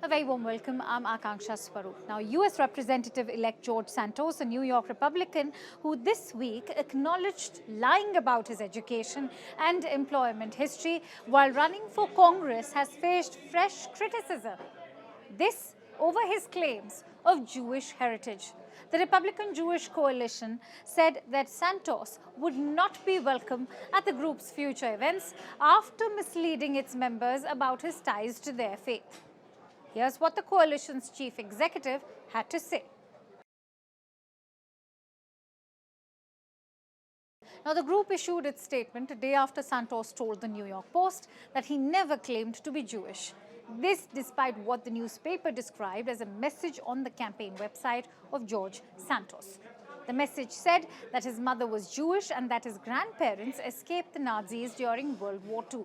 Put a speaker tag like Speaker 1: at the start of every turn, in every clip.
Speaker 1: A very warm welcome. I'm Akanksha Swaroop. Now, U.S. Representative-elect George Santos, a New York Republican, who this week acknowledged lying about his education and employment history while running for Congress, has faced fresh criticism. This over his claims of Jewish heritage. The Republican Jewish Coalition said that Santos would not be welcome at the group's future events after misleading its members about his ties to their faith. Here's what the coalition's chief executive had to say. Now, the group issued its statement a day after Santos told the New York Post that he never claimed to be Jewish. This despite what the newspaper described as a message on the campaign website of George Santos. The message said that his mother was Jewish and that his grandparents escaped the Nazis during World War II.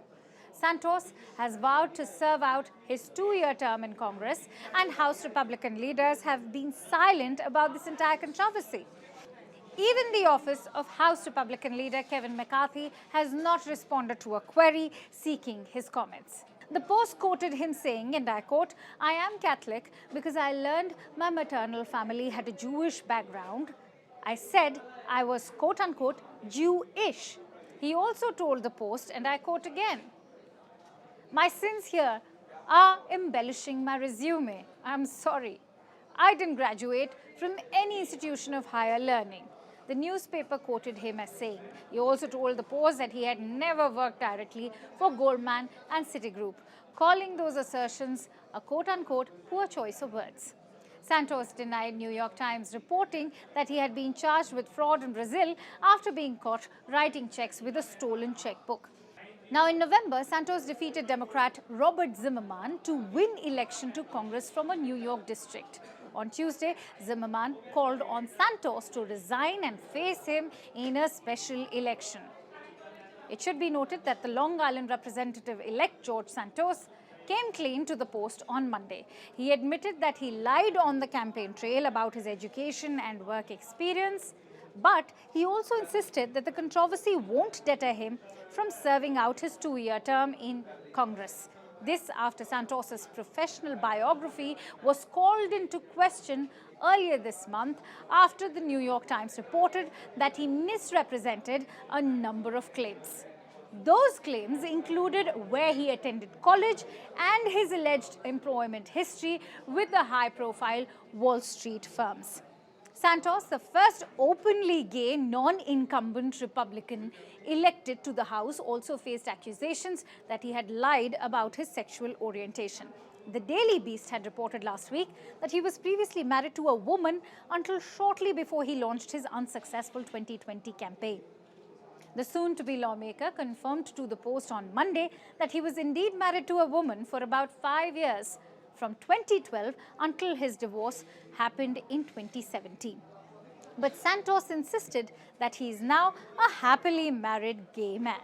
Speaker 1: Santos has vowed to serve out his two-year term in Congress, and House Republican leaders have been silent about this entire controversy. Even the office of House Republican leader Kevin McCarthy has not responded to a query seeking his comments. The Post quoted him saying, and I quote, "I am Catholic because I learned my maternal family had a Jewish background. I said I was quote-unquote Jewish." He also told the Post, and I quote again, "My sins here are embellishing my resume. I'm sorry. I didn't graduate from any institution of higher learning." The newspaper quoted him as saying. He also told the Post that he had never worked directly for Goldman and Citigroup, calling those assertions a quote-unquote poor choice of words. Santos denied New York Times reporting that he had been charged with fraud in Brazil after being caught writing checks with a stolen checkbook. Now, in November, Santos defeated Democrat Robert Zimmerman to win election to Congress from a New York district. On Tuesday, Zimmerman called on Santos to resign and face him in a special election. It should be noted that the Long Island representative-elect George Santos came clean to the Post on Monday. He admitted that he lied on the campaign trail about his education and work experience, but he also insisted that the controversy won't deter him from serving out his two-year term in Congress. This after Santos's professional biography was called into question earlier this month after the New York Times reported that he misrepresented a number of claims. Those claims included where he attended college and his alleged employment history with the high-profile Wall Street firms. Santos, the first openly gay, non-incumbent Republican elected to the House, also faced accusations that he had lied about his sexual orientation. The Daily Beast had reported last week that he was previously married to a woman until shortly before he launched his unsuccessful 2020 campaign. The soon-to-be lawmaker confirmed to the Post on Monday that he was indeed married to a woman for about 5 years, from 2012 until his divorce happened in 2017. But Santos insisted that he is now a happily married gay man.